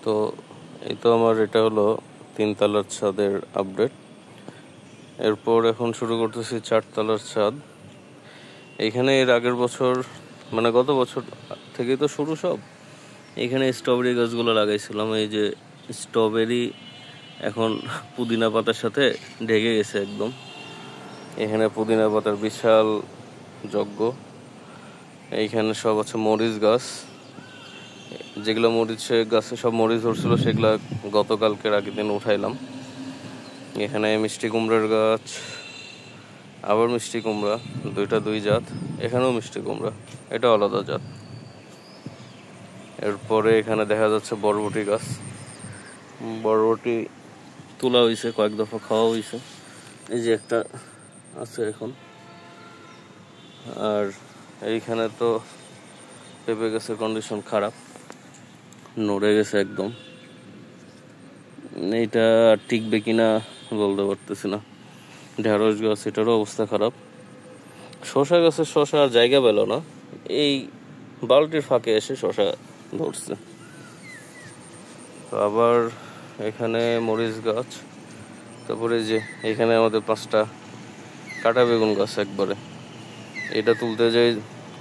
তো এই তো আমার এটা হলো 3 তলার ছাদের আপডেট। এরপর এখন শুরু করতেছি 4 তলার ছাদ। এইখানে এর আগের বছর মানে গত বছর থেকেই তো শুরু সব। এখানে স্ট্রবেরি গাছগুলো লাগাইছিলাম। এই যে স্ট্রবেরি এখন পুদিনা পাতার সাথে ঢেকে গেছে একদম। এখানে পুদিনা পাতার বিশাল যজ্ঞ। এইখানে সব আছে মরিচ গাছ, যেগুলো মরিচের গাছে সব মরিচ ধরছিল সেগুলা গতকালকের আগের দিন উঠাইলাম। এখানে মিষ্টি কুমড়ার গাছ, আবার মিষ্টি কুমড়া, দুই জাত। এখানেও মিষ্টি কুমড়া, এটা আলাদা জাত। এরপরে এখানে দেখা যাচ্ছে বরবটি গাছ। বরবটি তোলা হয়েছে, কয়েক দফা খাওয়া হয়েছে। এই যে একটা আছে এখন। আর এইখানে তো পেঁপে গাছের কন্ডিশন খারাপ, নড়ে গেছে একদম। এইটা টিকবে কিনা বলতে পারতেছি না। ঢেঁড়স গাছ, এটারও অবস্থা খারাপ। শশা গাছের শশা আর জায়গা পেল না, এই বালতির ফাঁকে এসে শশা ধরছে। আবার এখানে মরিচ গাছ। তারপরে যে এখানে আমাদের 5টা কাটা বেগুন গাছ একবারে। এটা তুলতে যাই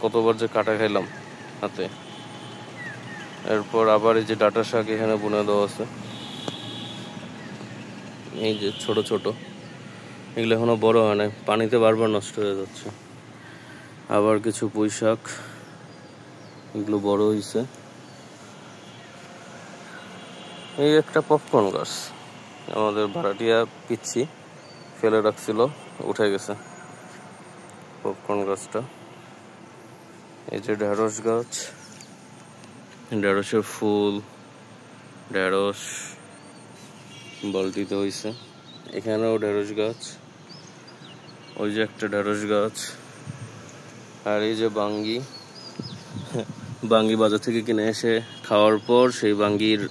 কতবার যে কাটা খাইলাম হাতে। এরপর আবার এই যে ডাঁটা শাক এখানে বুনে দেওয়া আছে, এই যে ছোট ছোট, এগুলো এখনো বড় হয় না, পানিতে বারবার নষ্ট হয়ে যাচ্ছে। আবার কিছু পুঁই শাক, এগুলো বড় হয়েছে। এই একটা পপকর্ন গাছ আমাদের ভাড়াটিয়া পিচ্ছি ফেলে রাখছিল, উঠে গেছে পপকর্ন গাছটা। এই যে ঢেঁড়স গাছ, ঢেঁড়সের ফুল, ঢেঁড়স বালতিতে হয়েছে। এখানেও ঢেঁড়স গাছ, ওই যে একটা ঢেঁড়স গাছ। আর এই যে বাঙ্গি, বাঙ্গি বাজার থেকে কিনে এসে খাওয়ার পর সেই বাঙ্গির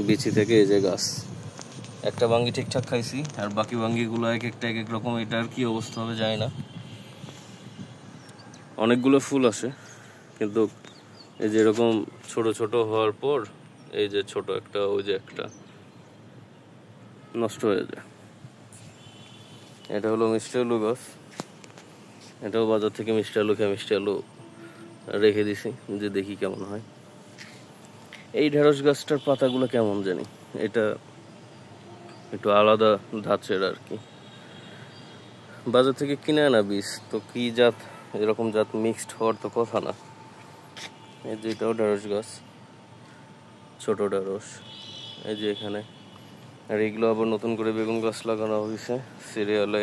বিচি থেকে এই যে গাছ। একটা বাঙ্গি ঠিকঠাক খাইছি, আর বাকি বাঙ্গিগুলো এক একটা এক এক রকম। এটার কি অবস্থা হবে জানি না। অনেকগুলো ফুল আসে, কিন্তু এই যে এরকম ছোট ছোট হওয়ার পর এই যে ছোট একটা, ওই যে একটা নষ্ট হয়ে যায়। এটা হলো মিষ্টি আলু গাছ। এটাও বাজার থেকে মিষ্টি আলু খেয়ে মিষ্টি আলু রেখে দিছি, যে দেখি কেমন হয়। এই ঢেঁড়স গাছটার পাতাগুলো কেমন জানি, এটা একটু আলাদা ধাঁচের আর কি। বাজার থেকে কিনে আনা বীজ, তো কি জাত, এরকম জাত মিক্সড হওয়ার তো কথা না। এই যে এটাও ঢেঁড়স গাছ, ছোট ঢেঁড়স। এই যে এখানে। আর এগুলো আবার নতুন করে বেগুন গাছ লাগানো হয়েছে। সিরিয়ালে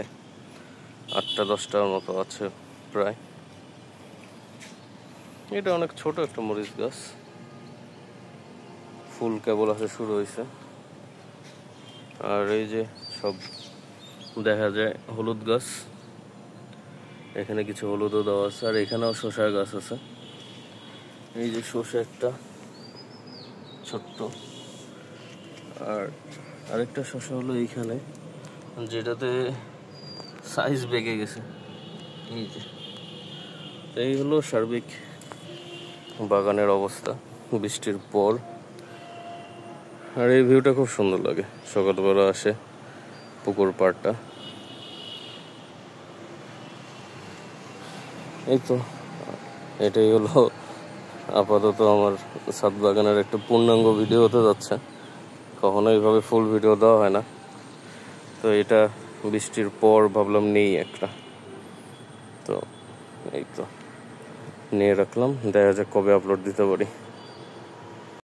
8টা 10টার মতো আছে প্রায়। এটা অনেক ছোট একটা মরিচ গাছ, ফুল কেবল আসা শুরু হয়েছে। আর এই যে সব দেখা যায় হলুদ গাছ, এখানে কিছু হলুদও দেওয়া আছে। আর এখানেও শসা গাছ আছে। এই যে শসা একটা ছোট্ট। আর আরেকটা শসা হলো এইখানে, যেটাতে সাইজ বেঁকে গেছে। এই যে এই হলো সার্বিক বাগানের অবস্থা বৃষ্টির পর। আর এই ভিউটা খুব সুন্দর লাগে, সকালবেলা আসে পুকুর পাড়টা। এই তো এটাই হলো আপাতত আমার ছাদ বাগানের একটা পূর্ণাঙ্গ ভিডিও হতে যাচ্ছে। কখনো এইভাবে ফুল ভিডিও দেওয়া হয় না, তো এটা বৃষ্টির পর ভাবলাম নেই একটা। তো এই তো নিয়ে রাখলাম, দেখা যাক কবে আপলোড দিতে পারি।